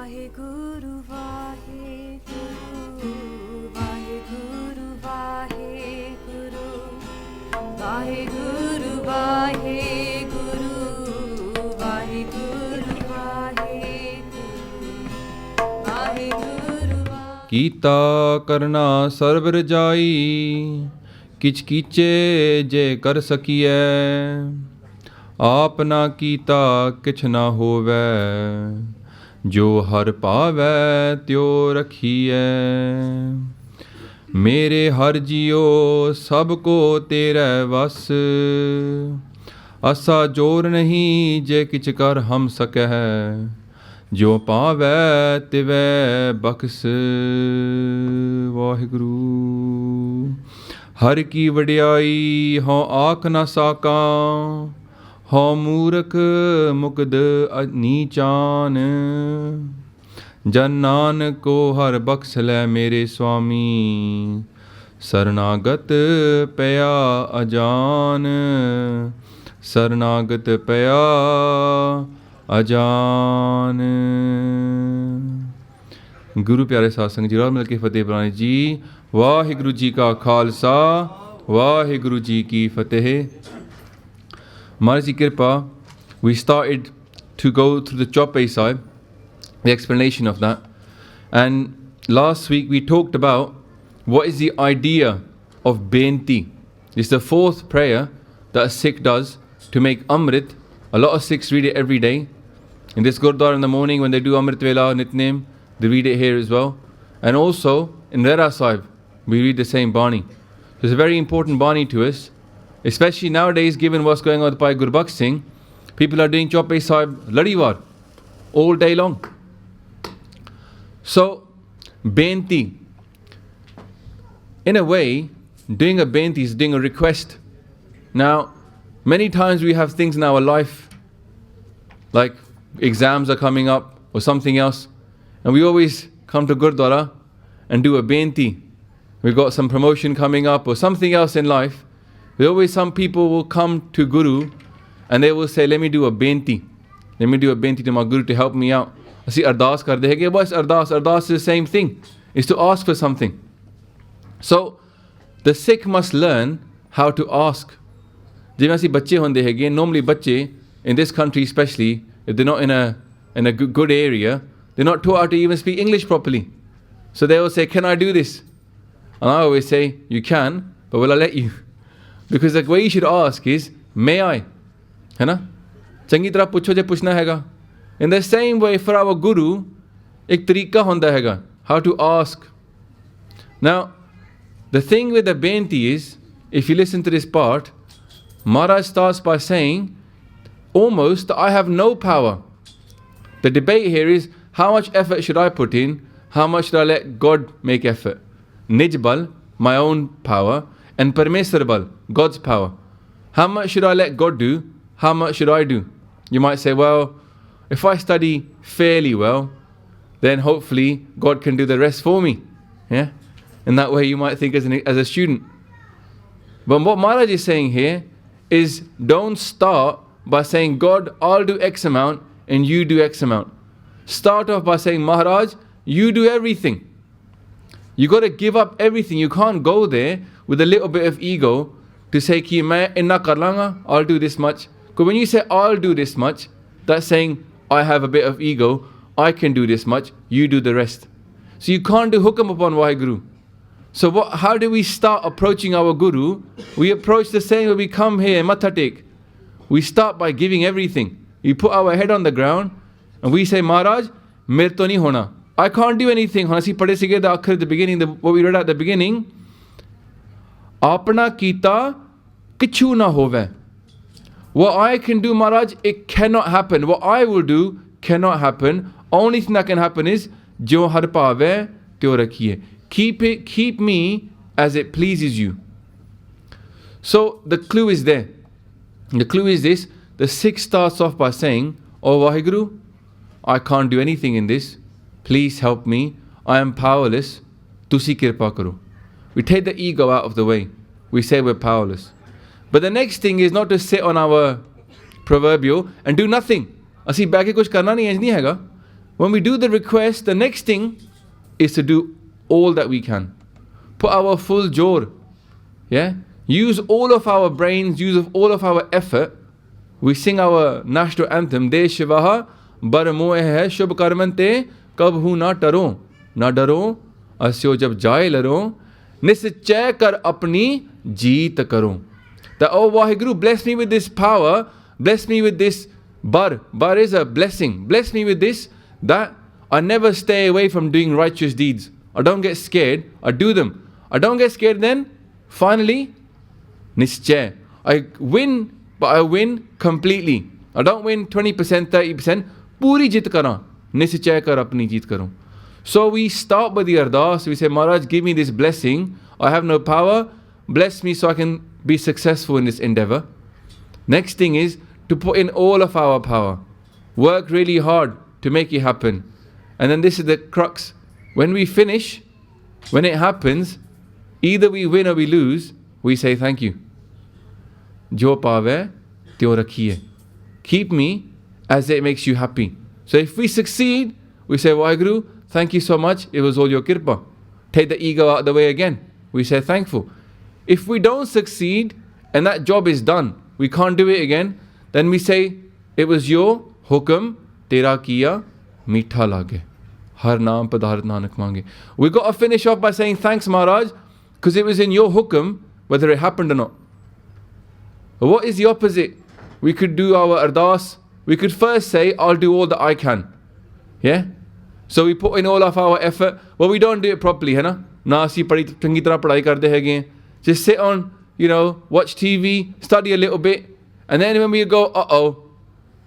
ਵਾਹਿਗੁਰੂ ਵਾਹਿਗੁਰੂ ਵਾਹਿਗੁਰੂ ਵਾਹਿਗੁਰੂ ਵਾਹਿਗੁਰੂ ਵਾਹਿਗੁਰੂ ਵਾਹਿਗੁਰੂ ਵਾਹਿਗੁਰੂ ਕੀਤਾ ਕਰਨਾ ਸਰਬ ਰਜਾਈ ਕਿਛ ਕੀਚੇ ਜੇ ਕਰ ਸਕੀਐ ਆਪ ਨਾ ਕੀਤਾ ਕਿਛ ਨਾ ਹੋਵੈ ਜੋ ਹਰ ਭਾਵੈ ਤਿਉ ਰਖੀਐ ਮੇਰੇ ਹਰ ਜੀਓ ਸਭ ਕੋ ਤੇਰੇ ਵਸ ਅਸਾ ਜੋਰ ਨਹੀਂ ਜੇ ਕਿਛ ਕਰ ਹਮ ਸਕੈ ਜੋ ਪਾਵੈ ਤਿਵੈ ਬਖਸ ਵਾਹਿਗੁਰੂ ਹਰ ਕੀ ਵਡਿਆਈ ਹਉ ਆਖ ਨਾ ਸਾਕਾਂ ਹਉ ਮੂਰਖ ਮੁਕਦ ਨੀਚਾਨ ਜਨ ਨਾਨਕ ਕੋ ਹਰ ਬਖਸ਼ ਲੈ ਮੇਰੇ ਸੁਆਮੀ ਸਰਨਾਗਤ ਪਿਆ ਅਜਾਨ ਸਰਨਾਗਤ ਪਿਆ ਅਜਾਨ। ਗੁਰੂ ਪਿਆਰੇ ਸਾਧ ਸੰਗਤ ਜੀ, ਰਲ ਮਿਲ ਕੇ ਫਤਿਹ ਬੁਲਾਣੀ ਜੀ। ਵਾਹਿਗੁਰੂ ਜੀ ਕਾ ਖਾਲਸਾ ਵਾਹਿਗੁਰੂ ਜੀ ਕੀ ਫਤਿਹ। Maharaj Ji Kirpa, we started to go through the Chaupai Sahib, the explanation of that. And last week we talked about what is the idea of Benti. This is the fourth prayer that a Sikh does to make Amrit. A lot of Sikhs read it every day. In this Gurdwara in the morning when they do Amrit Vela, Nitnem, they read it here as well. And also in Rera Sahib, we read the same Bani. So it's a very important Bani to us. Especially nowadays, given what's going on with Bhai Gurbaksh Singh, people are doing Chaupai Sahib Ladiwar all day long. So, Benti, in a way, doing a Benti is doing a request. Now, many times we have things in our life, like exams are coming up or something else, and we always come to Gurdwara and do a Benti. We've got some promotion coming up or something else in life. Some people will come to Guru and they will say, let me do a Benti. Let me do a Benti to my Guru to help me out. See, Ardas karde hai. What's Ardas? Ardas is the same thing. It's to ask for something. So, the Sikh must learn how to ask. Normally bache, in this country especially, if they're not in a good area, they're not taught how to even speak English properly. So they will say, can I do this? And I always say, you can, but will I let you? Because the way you should ask is, may I? है ना? चंगी तरह पूछो जे पूछना हैगा. In the same way for our Guru, एक तरीका होंदा हैगा, how to ask. Now, the thing with the Benti is, if you listen to this part, Maharaj starts by saying, almost, I have no power. The debate here is, how much effort should I put in? How much should I let God make effort? Nijbal, my own power, and Parmeswarbal, God's power. How much should I let God do? How much should I do? You might say, well, if I study fairly well, then hopefully God can do the rest for me. Yeah? In that way you might think as a student. But what Maharaj is saying here is, don't start by saying, God, I'll do X amount and you do X amount. Start off by saying, Maharaj, you do everything. You got to give up everything. You can't go there with a little bit of ego to say, ki main inna kar langa, I'll do this much. Because when you say, I'll do this much, that's saying, I have a bit of ego, I can do this much, you do the rest. So you can't do hukam upon Waheguru. So how do we start approaching our Guru? We approach the same way we come here, matha tek. We start by giving everything. We put our head on the ground and we say, Maharaj, mere to nahi hona. I can't do anything. At the beginning, what we read at the beginning, Apna kita kichu na hove. What I can do, Maharaj, it cannot happen. What I will do cannot happen. Only thing that can happen is jo har paave tyo rakhiye. Keep me as it pleases you. So the clue is there. The clue is this. The Sikh starts off by saying, Oh Waheguru, I can't do anything in this. Please help me. I am powerless. Tusi kirpa karo. We take the ego out of the way. We say we're powerless. But the next thing is not to sit on our proverbial and do nothing. ਅਸੀਂ ਬਹਿ ਕੇ ਕੁਝ ਕਰਨਾ ਨਹੀਂ, ਇੰਜ ਨਹੀਂ ਹੈਗਾ. when we do the request, the next thing is to do all that we can. Put our full jor. Yeah? Use all of our brains, use of all of our effort. We sing our national anthem, Deshvaha Baramoe hai Shubh Karmante Kabhu na taro. Na daro, asyo jab jaye laro, nischay kar apni jeet karo. That, oh Waheguru, bless me with this power, bless me with this bar. Bar is a blessing. Bless me with this, that I never stay away from doing righteous deeds. I don't get scared, I do them. I don't get scared then, finally, nischay. I win, but I win completely. I don't win 20%, 30%. Puri jit kara. Nischay kar apni jeet karo. So we start with the ardas. We say, Maharaj, give me this blessing. I have no power. Bless me so I can be successful in this endeavor. Next thing is to put in all of our power. Work really hard to make it happen. And then this is the crux. When we finish, when it happens, either we win or we lose, we say thank you. Jo paave, tyo rakhiye. Keep me as it makes you happy. So if we succeed, we say, Waheguru, thank you so much. It was all your kirpa. Take the ego out of the way again. We say thankful. If we don't succeed and that job is done, we can't do it again, then we say, it was your hukam, tera kiya, meetha lage. Har naam padharat nanak mange. We got to finish off by saying thanks, Maharaj, because it was in your hukam, whether it happened or not. What is the opposite? We could do our ardas. We could first say, I'll do all that I can. Yeah? So we put in all of our effort. Well, we don't do it properly, hai na? Na asi changi tarah padhai karde haige. Just sit on, watch TV, study a little bit, and then when we go,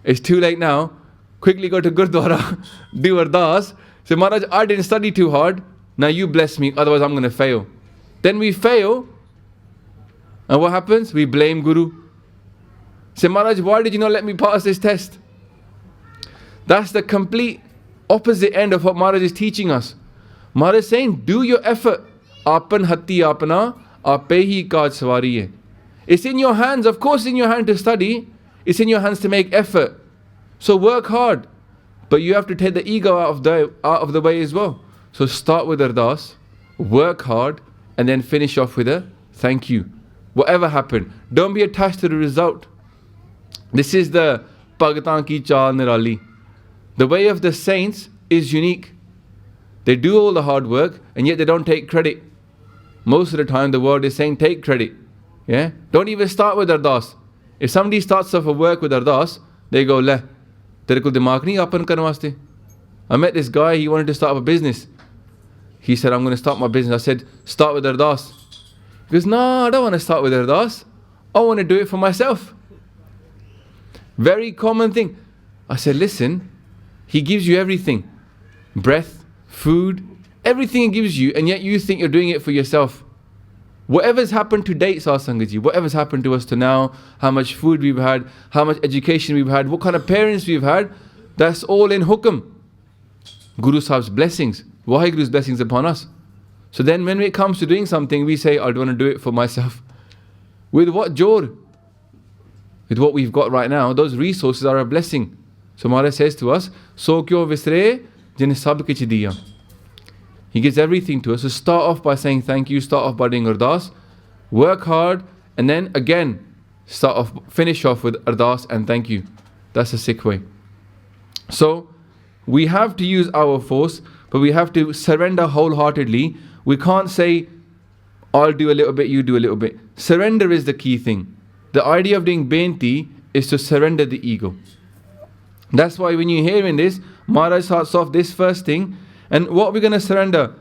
it's too late now, quickly go to Gurdwara, do ardas, say, Maharaj, I didn't study too hard, now you bless me, otherwise I'm going to fail. Then we fail, and what happens? We blame Guru. Say, Maharaj, why did you not let me pass this test? That's the complete opposite end of what Maharaj is teaching us. Maharaj is saying, do your effort. Apan hatti apana, ape hi kaaj sawari hai. It's in your hands, of course in your hand to study. It's in your hands to make effort. So work hard. But you have to take the ego out of the way as well. So start with ardas, work hard, and then finish off with a thank you. Whatever happened, don't be attached to the result. This is the Bhagatan ki chaal nirali. The way of the saints is unique. They do all the hard work and yet they don't take credit. Most of the time the world is saying take credit. Yeah? Don't even start with ardas. If somebody starts off a work with ardas, they go, leh, tere ko dimag nahi apan karne vaste. I met this guy, he wanted to start up a business. He said, I'm going to start my business. I said, start with ardas. He goes, no, I don't want to start with ardas. I want to do it for myself. Very common thing. I said, listen, he gives you everything. Breath, food, everything he gives you, and yet you think you're doing it for yourself. Whatever's happened to date, Satsangaji, whatever's happened to us to now, how much food we've had, how much education we've had, what kind of parents we've had, that's all in hukam. Guru Sahib's blessings, Waheguru's blessings upon us. So then when it comes to doing something, we say, I want to do it for myself. With what jor? With what we've got right now, those resources are a blessing. So Maharaj says to us, So kyo visre jine sab kich diya. He gives everything to us. So start off by saying thank you, start off by doing ardas, work hard, and then again, finish off with ardas and thank you. That's a Sikh way. So we have to use our force, but we have to surrender wholeheartedly. We can't say, I'll do a little bit, you do a little bit. Surrender is the key thing. The idea of doing benti is to surrender the ego. That's why when you're hearing this, Maharaj starts off this first thing. And what we're going to surrender?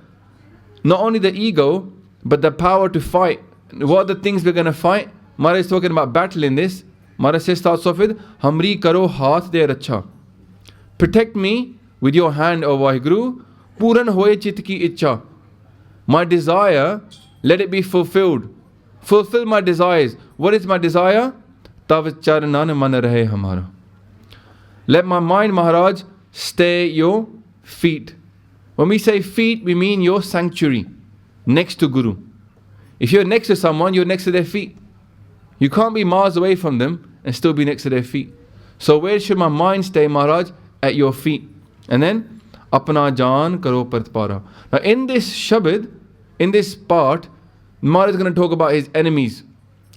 Not only the ego, but the power to fight. What are the things we're going to fight? Maharaj is talking about battle in this. Maharaj says, starts off with, Hamri karo haath de racha. Protect me with your hand, O Waheguru. Puran hoye chit ki ichcha. My desire, let it be fulfilled. Fulfill my desires. What is my desire? Tav charanan man rahe hamara. Let my mind, Maharaj, stay your feet. When we say feet, we mean your sanctuary, next to Guru. If you're next to someone, you're next to their feet. You can't be miles away from them and still be next to their feet. So where should my mind stay, Maharaj? At your feet. And then, Apna jaan karo pratpara. Now in this shabad, in this part, Maharaj is going to talk about his enemies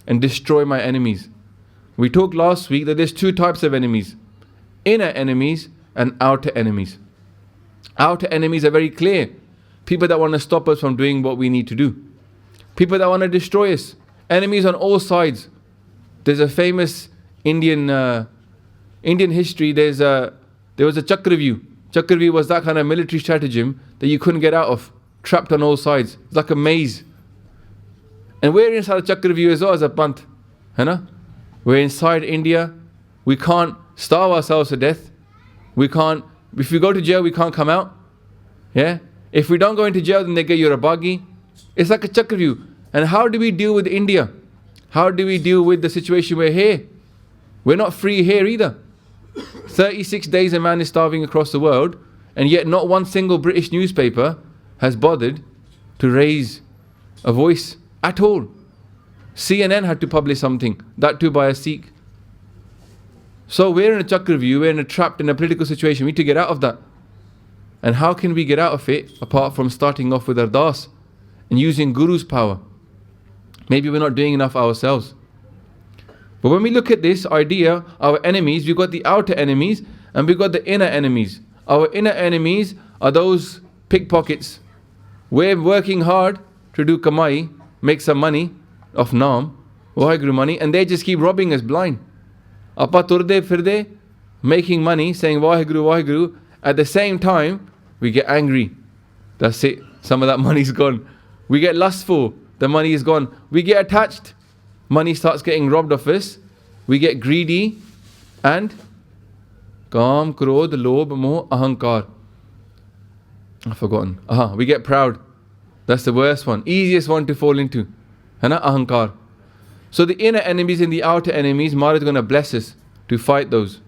and destroy my enemies. We talked last week that there's two types of enemies. Inner enemies and outer enemies. Outer enemies are very clear. People that want to stop us from doing what we need to do. People that want to destroy us. Enemies on all sides. There's a famous Indian history. There was a Chakravyuh. Chakravyuh was that kind of military stratagem that you couldn't get out of. Trapped on all sides. It's like a maze. And we're inside a Chakravyuh as well as a Panth. We're inside India. We can't starve ourselves to death. We can't, if we go to jail, we can't come out. Yeah? If we don't go into jail, then they get you a baghi. It's like a Chakravyuh. And how do we deal with India? How do we deal with the situation we're here? We're not free here either. 36 days a man is starving across the world, and yet not one single British newspaper has bothered to raise a voice at all. CNN had to publish something, that too by a Sikh. So we're in a Chakravyuh, we're trapped in a political situation, we need to get out of that. And how can we get out of it apart from starting off with Ardas and using Guru's power? Maybe we're not doing enough ourselves. But when we look at this idea, our enemies, we've got the outer enemies and we've got the inner enemies. Our inner enemies are those pickpockets. We're working hard to do kamai, make some money of naam, Waheguru money, and they just keep robbing us blind. Apa turde firde, making money, saying Waheguru, Waheguru. At the same time, we get angry. That's it. Some of that money's gone. We get lustful. The money is gone. We get attached. Money starts getting robbed of us. We get greedy. And Kaam, Krodh, Lobh, Moh, Ahankar. I've forgotten. We get proud. That's the worst one. Easiest one to fall into. Ahankar. So the inner enemies and the outer enemies, Maharaj is going to bless us to fight those.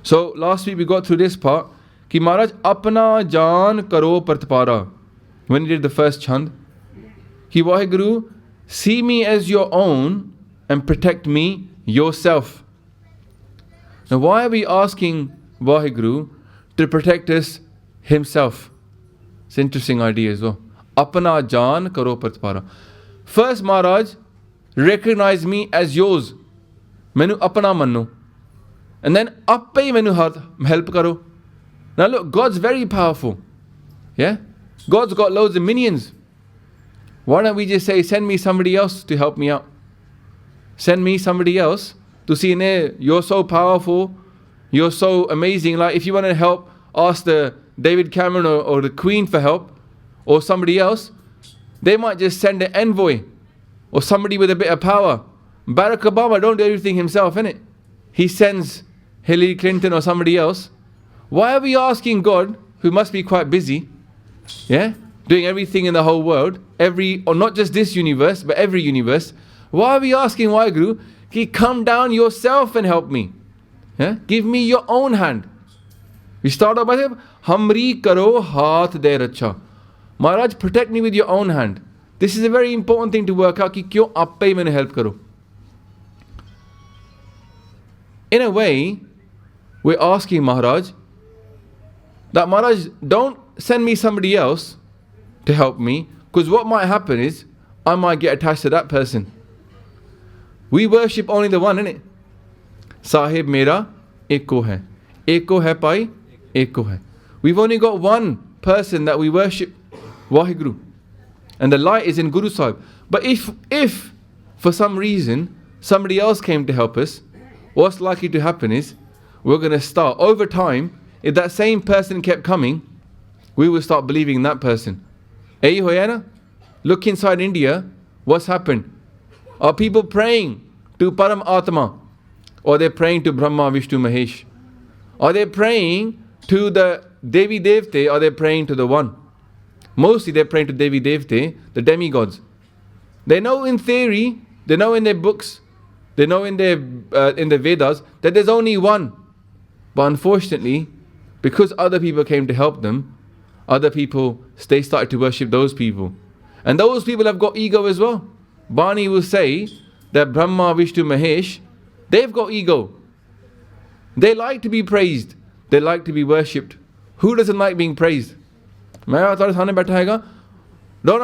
So last week we got through this part. Ki Maharaj, apna jaan karo pratpara. When he did the first chand. Ki Waheguru, see me as your own and protect me yourself. Now why are we asking Waheguru to protect us himself? It's an interesting idea as well. Apna jaan karo pratpara. First Maharaj, recognize me as yours. Menu apna manno. And then appe menu help karo. Now look, God's very powerful. Yeah? God's got loads of minions. Why don't we just say, send me somebody else to help me out? Send me somebody else to see, you're so powerful, you're so amazing. Like if you want to help, ask the David Cameron or the Queen for help, or somebody else. They might just send an envoy, or somebody with a bit of power. Barack Obama don't do everything himself, innit? He sends Hillary Clinton or somebody else. Why are we asking God, who must be quite busy, yeah, doing everything in the whole world, or not just this universe, but every universe, why are we asking Waheguru, come down yourself and help me? Yeah? Give me your own hand. We start off by saying, Hamri karo haath de racha. Maharaj, protect me with your own hand. This is a very important thing to work out, ki kyo appe maine help karo. In a way, we're asking Maharaj, that Maharaj, don't send me somebody else to help me, because what might happen is, I might get attached to that person. We worship only the one, innit? Sahib mera eko hai. Eko hai pai, eko hai. We've only got one person that we worship, Waheguru. And the light is in Guru Sahib. But if for some reason somebody else came to help us, what's likely to happen is, we're going to start, over time, if that same person kept coming, we will start believing in that person. Hey Hoyana, look inside India, what's happened? Are people praying to Param Atma? Or they're praying to Brahma, Vishnu, Mahesh? Are they praying to the Devi Devte, or they're praying to the one? Mostly they're praying to Devi Devte, the demigods. They know in theory, they know in their books, they know in the Vedas, that there's only one. But unfortunately, because other people came to help them, they started to worship those people. And those people have got ego as well. Bani will say that Brahma, Vishnu, Mahesh, they've got ego. They like to be praised. They like to be worshipped. Who doesn't like being praised? Don't I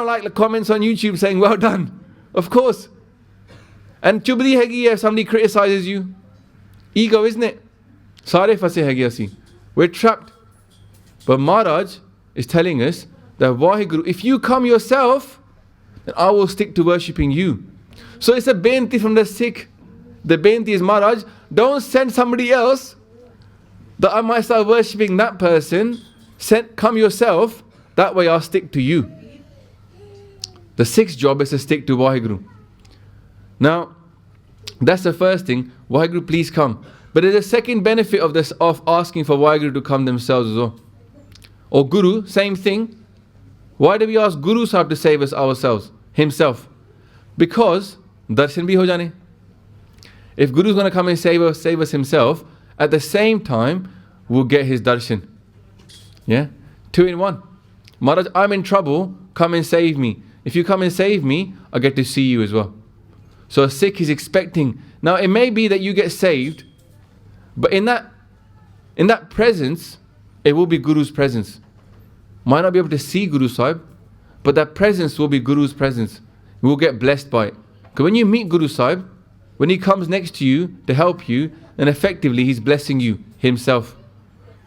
like the comments on YouTube saying, well done? Of course. And chubdi hegi if somebody criticizes you. Ego, isn't it? Sare fase hegi asi. We're trapped. But Maharaj is telling us that Waheguru, if you come yourself, then I will stick to worshipping you. So it's a benti from the Sikh. The benti is, Maharaj, don't send somebody else that I might start worshipping that person. Come yourself, that way I'll stick to you. The Sikh's job is to stick to Waheguru. Now, that's the first thing. Waheguru, please come. But there's a second benefit of this, of asking for Waheguru to come themselves as well. Or Guru, same thing. Why do we ask Guru Sahib to save us ourselves, himself? Because darshan bhi ho jane. If Guru's going to come and save us himself, at the same time, we'll get his darshan. Yeah? 2 in 1. Maharaj, I'm in trouble, come and save me. If you come and save me, I get to see you as well. So a Sikh is expecting. Now it may be that you get saved, but in that presence, it will be Guru's presence. Might not be able to see Guru Sahib, but that presence will be Guru's presence. We'll get blessed by it. Because when you meet Guru Sahib, when he comes next to you to help you, then effectively he's blessing you himself.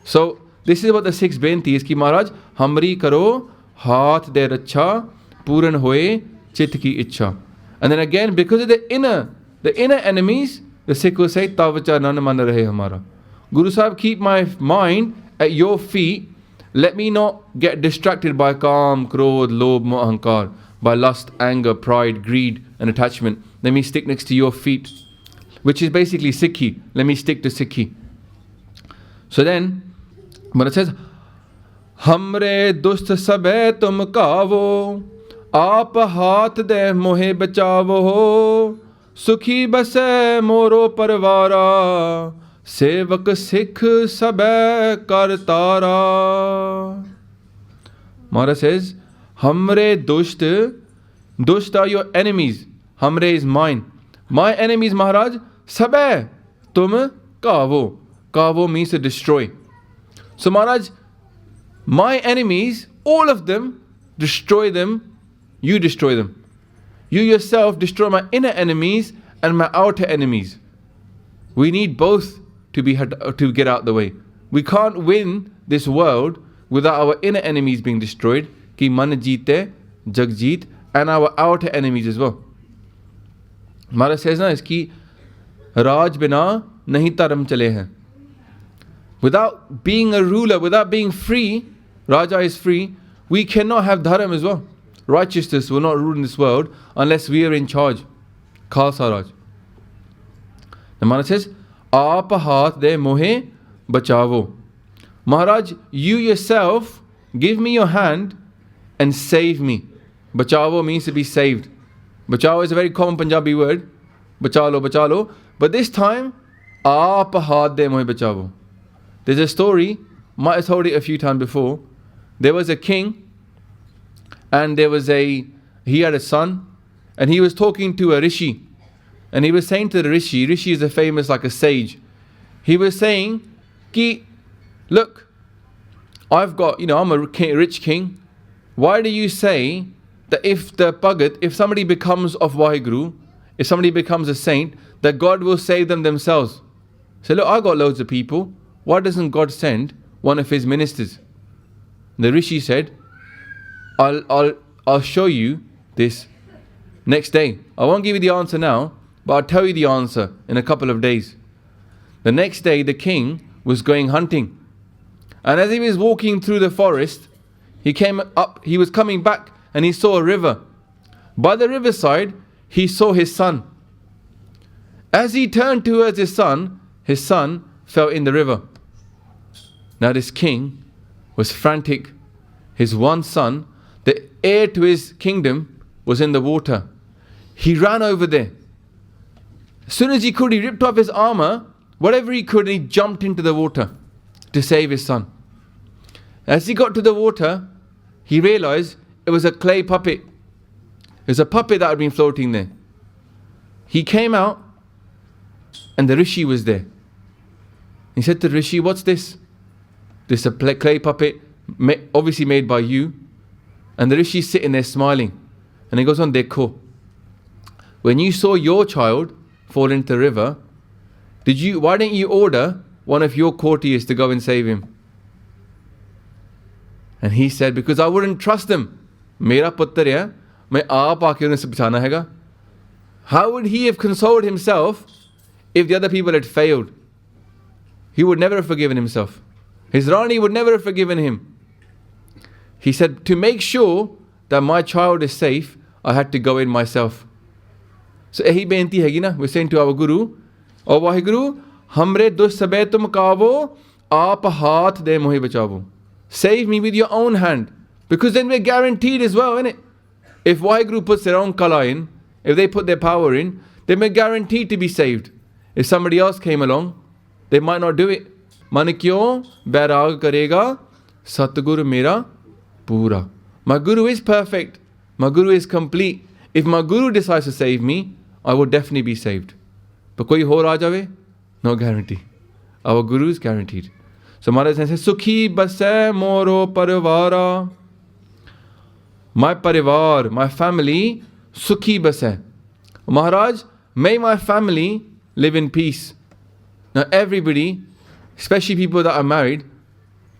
So this is what the Sikh's benti is, ki Maharaj, Hamri karo, haath de racha, puran hoye, chit ki ichha. And then again, because of the inner enemies, the Sikh will say, Tavacha nan man rahe hamara. Guru Sahib, keep my mind at your feet. Let me not get distracted by kaam, krodh, lobh, moh, ahankar, by lust, anger, pride, greed and attachment. Let me stick next to your feet, which is basically Sikhi. Let me stick to Sikhi. So then, but it says, Hamre dust sabe tum kavo, aap haath de mohe bachavo, sukhi base moro parvara, sevak Sikh sabe kartara. Maharaj says, Hamre dust are your enemies. Hamre is mine. My enemies, Maharaj, sabe tum kavo. Kavo means to destroy. So Maharaj, my enemies, all of them, destroy them, you destroy them. You yourself destroy my inner enemies and my outer enemies. We need both to get out the way. We can't win this world without our inner enemies being destroyed, ki man jeete, jag jeet, and our outer enemies as well. Maharaj says na, iski Raj bina nahi dharam chale hain. Without being a ruler, without being free, Raja is free, we cannot have dharam as well. Righteousness will not rule in this world unless we are in charge. Khalsa Raj. The Maharaj says, Aap haath de mohe bachavo. Maharaj, you yourself give me your hand and save me. Bachavo means to be saved. Bachao is a very common Punjabi word. Bachalo, bachalo. But this time, aap haath de mohe bachavo. There's a story, might have told it a few times before. There was a king, and he had a son, and he was talking to a rishi. And he was saying to the rishi is a famous like a sage. He was saying, Ki, look, I'm a rich king. Why do you say that if somebody becomes of Waheguru, if somebody becomes a saint, that God will save them themselves? So look, I got loads of people. Why doesn't God send one of his ministers? The rishi said, I'll show you this next day. I won't give you the answer now, but I'll tell you the answer in a couple of days. The next day, the king was going hunting. And as he was walking through the forest, he was coming back and he saw a river. By the riverside, he saw his son. As he turned towards his son fell in the river. Now this king was frantic. His one son, the heir to his kingdom, was in the water. He ran over there. As soon as he could, he ripped off his armor, whatever he could, and he jumped into the water to save his son. As he got to the water, he realized it was a clay puppet. It was a puppet that had been floating there. He came out, and the rishi was there. He said to the rishi, what's this? This is a clay puppet, obviously made by you. And the Rishi's sitting there smiling. And he goes on, Dekho, when you saw your child fall into the river, why didn't you order one of your courtiers to go and save him? And he said, because I wouldn't trust them. Mera putter hai, main aap aake unhe se bachana haiga. How would he have consoled himself if the other people had failed? He would never have forgiven himself. His Rani would never have forgiven him. He said, to make sure that my child is safe, I had to go in myself. So ehi benti hai na, we're saying to our Guru, O Vaheguru, hamre dus sabe tum kavo, aap haath de mohi bachavo. Save me with your own hand. Because then we're guaranteed as well, innit? If Vaheguru puts their own kala in, if they put their power in, then we're guaranteed to be saved. If somebody else came along, they might not do it. Manikyo bairag karega, Satguru mera pura. My Guru is perfect. My Guru is complete. If my Guru decides to save me, I will definitely be saved. But koi ho aa jave? No guarantee. Our Guru is guaranteed. So Maharaj says, Sukhi basai moro parivara. My parivar, my family, Sukhi basai. Maharaj, may my family live in peace. Now everybody, especially people that are married,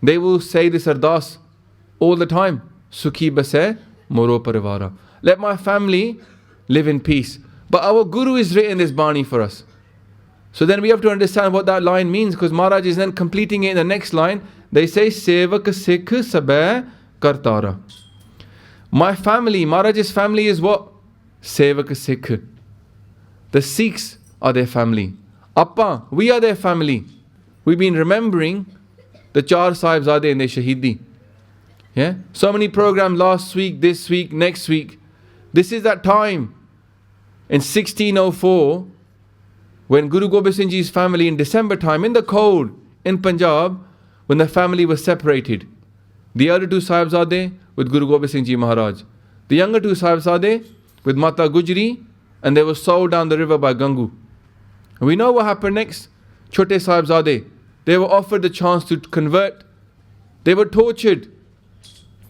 they will say this ardas all the time. Sukhi basai moro parivara. Let my family live in peace. But our Guru has written this Bani for us. So then we have to understand what that line means, because Maharaj is then completing it in the next line. They say, Sevak Sikh Sabai Kartara. My family, Maharaj's family is what? Sevak Sikh. The Sikhs are their family. Appa, we are their family. We've been remembering the Char Sahibzade and their Shahidi. Yeah? So many programs last week, this week, next week. This is that time. In 1604, when Guru Gobind Singh Ji's family in December time, in the cold, in Punjab, when the family was separated. The other two Sahibzade with Guru Gobind Singh Ji Maharaj. The younger two Sahibzade with Mata Gujri, and they were sold down the river by Gangu. And we know what happened next. Chote Sahibzade, they were offered the chance to convert. They were tortured.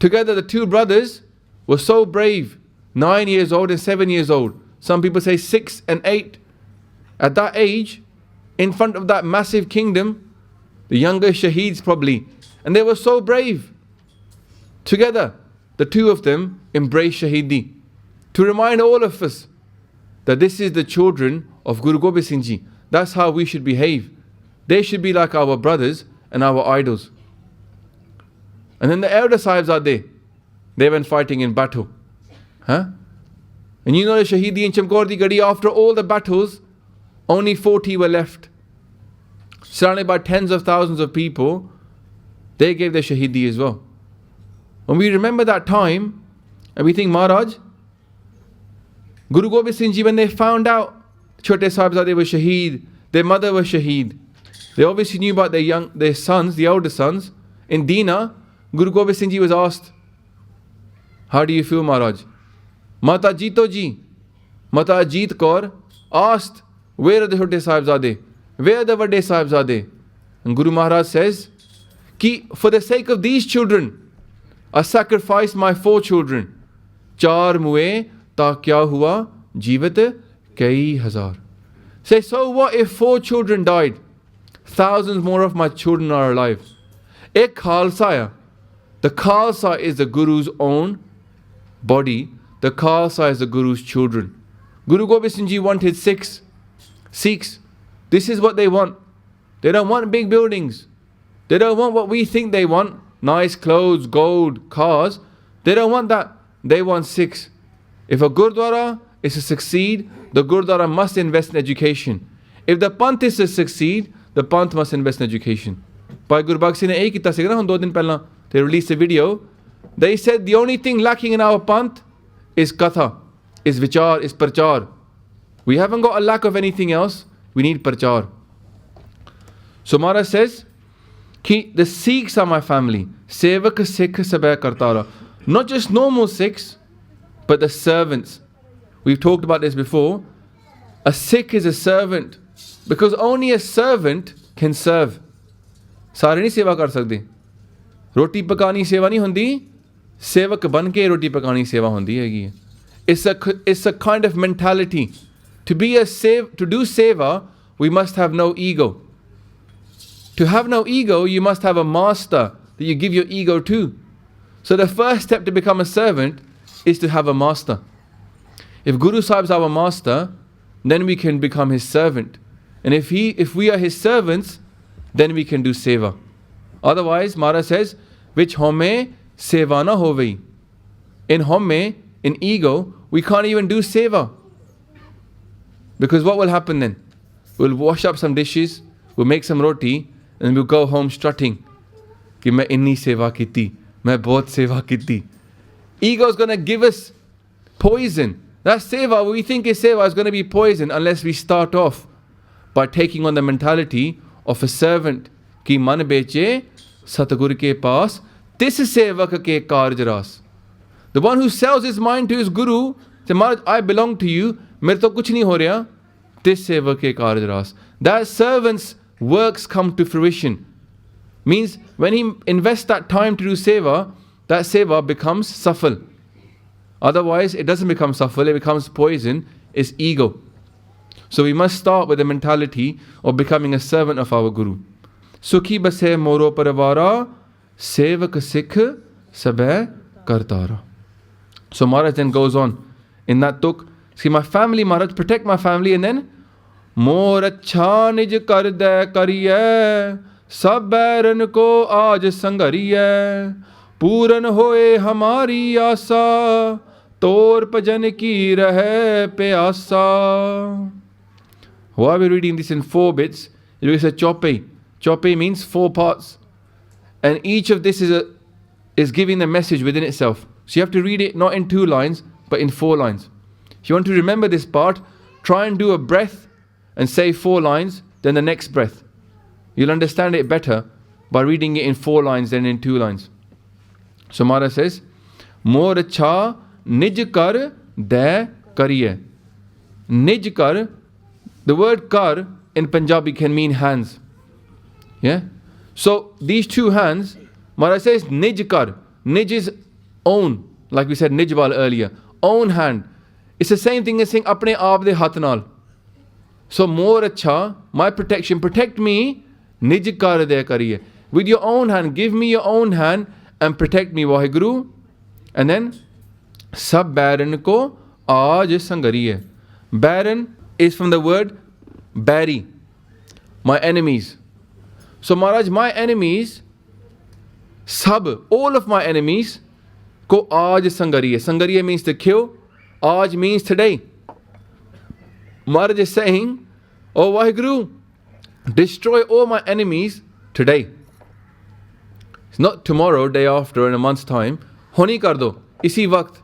Together the two brothers were so brave, 9 years old and 7 years old. Some people say 6 and 8. At that age, in front of that massive kingdom, the younger Shaheeds probably, and they were so brave. Together, the two of them embraced Shahidi to remind all of us that this is the children of Guru Gobind Singh Ji. That's how we should behave. They should be like our brothers and our idols. And then the elder Sahibzade, they went fighting in battle. Huh? And you know the Shahidi in Chamkaur di Gadi, after all the battles, only 40 were left. Surrounded by tens of thousands of people, they gave their Shahidi as well. When we remember that time, and we think, Maharaj, Guru Gobind Singh Ji, when they found out Chote Sahibzade were Shaheed, their mother was Shaheed, they obviously knew about their sons, the elder sons. In Dina, Guru Gobind Singh Ji was asked, how do you feel, Maharaj? Mata Jito Ji, Mata Ajit Kaur asked, where are the Chote Sahibzade? Where are the Vade Sahibzade? And Guru Maharaj says, Ki, for the sake of these children, I sacrificed my 4 children. Char mue ta kya hua, jeevat kai hazar. Say, so what if 4 children died? Thousands more of my children are alive. Ek Khalsa hai. The Khalsa is the Guru's own body. The Khalsa is the Guru's children. Guru Gobind Singh Ji wanted 6 Sikhs. This is what they want. They don't want big buildings. They don't want what we think they want. Nice clothes, gold, cars. They don't want that. They want 6. If a Gurdwara is to succeed, the Gurdwara must invest in education. If the Panth is to succeed, the Panth must invest in education. Bhai Gurbakh Singh ne ek kita siga na 2 din pehla. They released a video. They said the only thing lacking in our Panth is Katha, is Vichar, is Prachar. We haven't got a lack of anything else. We need Prachar. So Maharaj says, Ki the Sikhs are my family. Sevak Sikh Sabai Kartara. Not just normal Sikhs, but the servants. We've talked about this before. A Sikh is a servant, because only a servant can serve. Sare nahi seva kar sakde. ਰੋਟੀ ਪਕਾਣੀ ਸੇਵਾ ਨਹੀਂ ਹੁੰਦੀ, ਸੇਵਕ ਬਣ ਕੇ ਰੋਟੀ ਪਕਾਣੀ ਸੇਵਾ ਹੁੰਦੀ ਹੈਗੀ ਹੈ। It's a kind of mentality. To do seva, we must have no ego. To have no ego, you must have a master that you give your ego to. So the first step to become a servant is to have a master. If Guru Sahib is our master, then we can become his servant. And if we are his servants, then we can do seva. Otherwise, Maharaj says, which home seva na hovei. In home, in ego, we can't even do seva. Because what will happen then? We'll wash up some dishes, we'll make some roti, and we'll go home strutting. Ki main inni seva kiti, main bahut seva kiti. Ego is going to give us poison. That seva, what we think is seva, is going to be poison unless we start off by taking on the mentality of a servant. Ki man beche Satgur ke paas, tis sevak ke karj ras. The one who sells his mind to his guru, says, Maharaj, I belong to you, mere to kuch nahi ho raha, tis sevak ke karj ras. That servant's works come to fruition. Means when he invests that time to do seva, that seva becomes safal. Otherwise, it doesn't become safal, it becomes poison, it's ego. So we must start with the mentality of becoming a servant of our guru. Sukhi base moro parvara, sevak sikh sabhe kartara. So Maharaj then goes on in that tuk. See, my family, Maharaj, protect my family, and then Mor acha nij kar de kariye, sab bairan ko aaj sangariye, puran hoye hamari asa, tor pajan ki rahe pyasa. Why are we reading this in 4 bits? It is a chope. Chope means 4 parts. And each of this is giving the message within itself. So you have to read it not in 2 lines, but in 4 lines. If you want to remember this part, try and do a breath and say 4 lines, then the next breath. You'll understand it better by reading it in 4 lines than in 2 lines. So Maharaj says, Mor acha nij kar de kariye. Nij kar, the word kar in Punjabi can mean hands. Yeah? So these 2 hands, Maharaj says nij kar. Nij is own, like we said nijwal earlier. Own hand. It's the same thing as saying apne aap de hath naal. So more acha, my protection, protect me, nij kar de kariye. With your own hand, give me your own hand and protect me, Waheguru. And then, sab bairan ko aaj sangariye. Bairan is from the word bari, my enemies. So Maharaj, my enemies, sab, all of my enemies, ko aaj sangariye. Sangariye means to kill, aaj means today. Maharaj is saying, oh Waheguru, destroy all my enemies today. It's not tomorrow, day after, in a month's time. Honi kar do, isi waqt.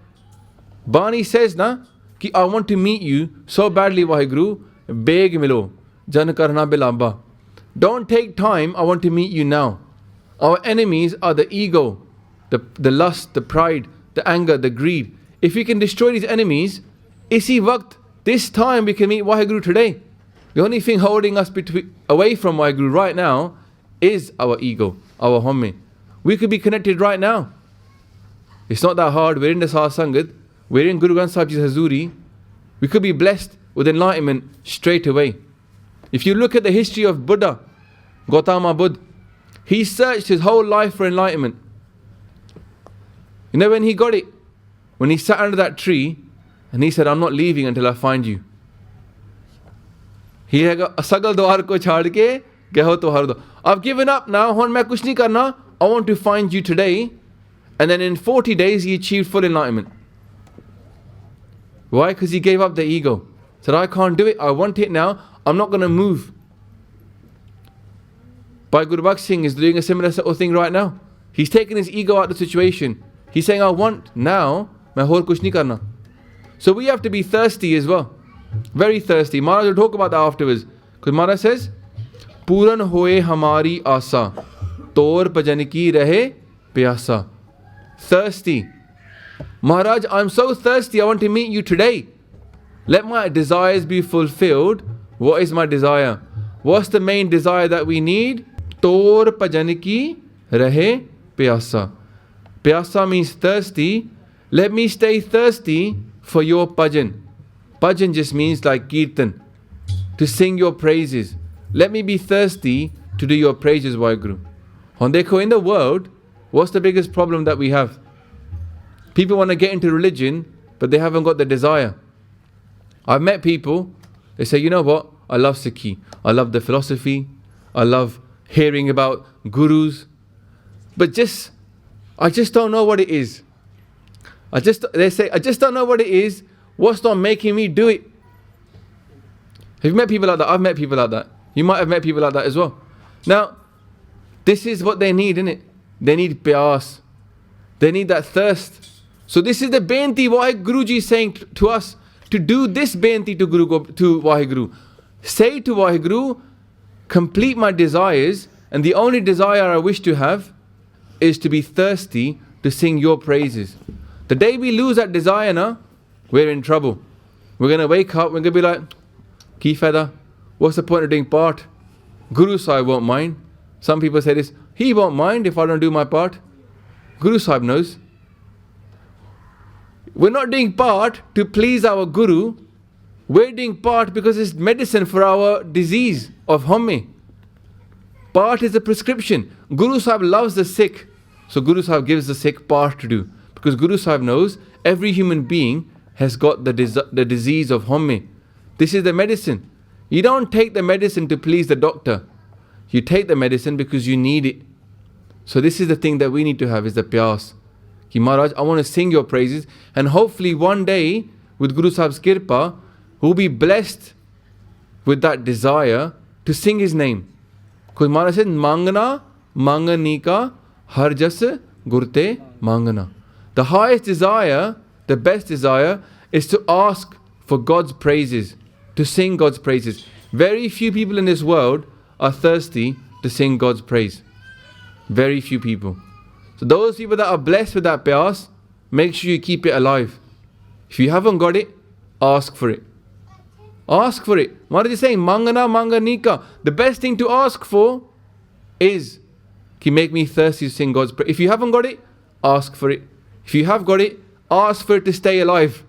Bani says na, ki I want to meet you so badly, Waheguru, beg milo, jan karna bilamba. Don't take time, I want to meet you now. Our enemies are the ego, the lust, the pride, the anger, the greed. If we can destroy these enemies, isi waqt, this time we can meet Waheguru today. The only thing holding us away from Waheguru right now is our ego, our homme. We could be connected right now. It's not that hard. We're in the Sahaj Sangat. We're in Guru Granth Sahib Ji's Hazuri. We could be blessed with enlightenment straight away. If you look at the history of Buddha, Gautama Buddha, he searched his whole life for enlightenment. You know when he got it? When he sat under that tree and he said, I'm not leaving until I find you. He had sagal dwar ko chhad ke gaho to har do. I've given up now, hon main kuch nahi karna. I want to find you today. And then in 40 days he achieved full enlightenment. Why? Because he gave up the ego. Said, I can't do it, I want it now, I'm not going to move. Bhai Gurbaksh Singh is doing a similar sort of thing right now. He's taking his ego out of the situation. He's saying, I want now, main hor kuch nahi karna. So we have to be thirsty as well. Very thirsty. Maharaj will talk about that afterwards. Because Maharaj says, Puran hoye hamari asa, tor pajan ki rahe pyasa. Thirsty. Maharaj, I'm so thirsty, I want to meet you today. Let my desires be fulfilled. What is my desire? What's the main desire that we need? Tor pajan ki rahe pyasa. Pyasa means thirsty. Let me stay thirsty for your bhajan. Bhajan just means like kirtan, to sing your praises. Let me be thirsty to do your praises, Waheguru. And dekho, in the world, what's the biggest problem that we have? People want to get into religion, but they haven't got the desire. I've met people, they say, you know what, I love Sikhi, I love the philosophy, I love hearing about gurus, but I just don't know what it is. They say, I just don't know what it is, what's not making me do it? Have you met people like that? I've met people like that. You might have met people like that as well. Now, this is what they need, innit? They need pyas. They need that thirst. So this is the benti Waheguru Ji is saying to us, to do this benti to Waheguru. Say to Waheguru, complete my desires, and the only desire I wish to have is to be thirsty to sing your praises. The day we lose that desire now, we're in trouble. We're going to wake up, we're going to be like, ki faida, what's the point of doing part? Guru Sahib won't mind. Some people say this, he won't mind if I don't do my part. Guru Sahib knows. We're not doing part to please our Guru. We're doing part because it's medicine for our disease of Hamme. Part is a prescription. Guru Sahib loves the sick. So Guru Sahib gives the sick part to do. Because Guru Sahib knows every human being has got the disease of Hamme. This is the medicine. You don't take the medicine to please the doctor. You take the medicine because you need it. So this is the thing that we need to have, is the pyas. Ki Maharaj, I want to sing your praises, and hopefully one day with Guru Sahib's kirpa, we'll be blessed with that desire to sing his name. Because Maharaj said, Mangana, Manganika, Harjas, Gurte, Mangana. The highest desire, the best desire, is to ask for God's praises, to sing God's praises. Very few people in this world are thirsty to sing God's praise. Very few people. So those people that are blessed with that pyas, make sure you keep it alive. If you haven't got it, ask for it. Ask for it. Maharaj is saying, Mangana Manganika. The best thing to ask for is, ki make me thirsty to sing God's praise. If you haven't got it, ask for it. If you have got it, ask for it to stay alive.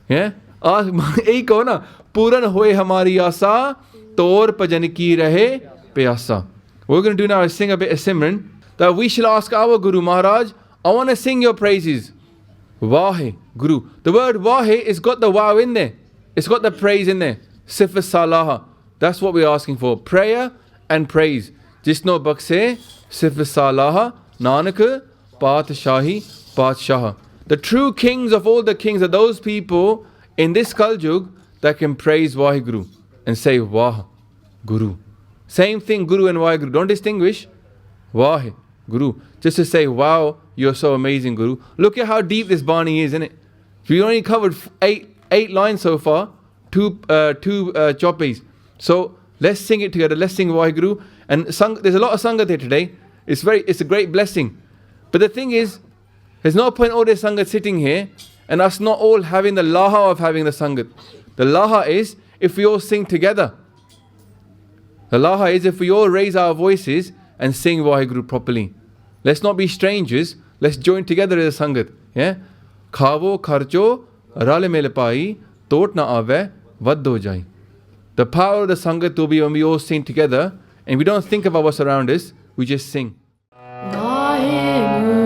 Yeah? Ask, ek ho na, Puran hoye hamari asa, tor bhajan ki rahe pyasa. What we're going to do now is sing a bit of Simran, that we shall ask our Guru Maharaj, I want to sing your praises. Wahe, Guru. The word Wahe has got the wow in there. It's got the praise in there. Sifat Salaha. That's what we're asking for. Prayer and praise. Jisno Bakshe, Sifat Salaha, Nanak, Patshahi, Patshah. The true kings of all the kings are those people in this Kaljug that can praise Waheguru and say Wah, Guru. Same thing, Guru and Waheguru. Don't distinguish. Wahe, Guru. Just to say, wow, you're so amazing, Guru. Look at how deep this Bani is, isn't it? We only covered eight lines so far, two choppies. So let's sing it together. Let's sing Waheguru. And there's a lot of Sangat here today. It's a great blessing. But the thing is, there's no point all this Sangat sitting here and us not all having the laha of having the Sangat. The laha is if we all sing together. The laha is if we all raise our voices and sing Waheguru properly. Let's not be strangers. Let's join together as a Sangat. Yeah? Khavo kharcho rale mele pai tot na ave vaddo jai. The power of the Sangat will be when we all sing together and we don't think about what's around us, we just sing. Waheguru,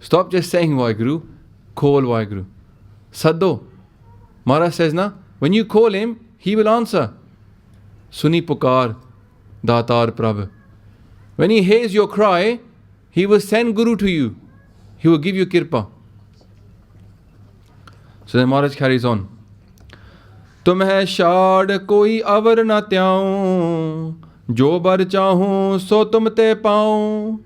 Stop just saying Waheguru, call Waheguru. Saddo. Maharaj says na, when you call him, he will answer. Suni pukar, datar prabh. When he hears your cry, he will send Guru to you. He will give you kirpa. So then Maharaj carries on. तुम्हें शाड़ कोई अवर न त्याऊं, जो बर चाहूं सो तुम ते पाऊं.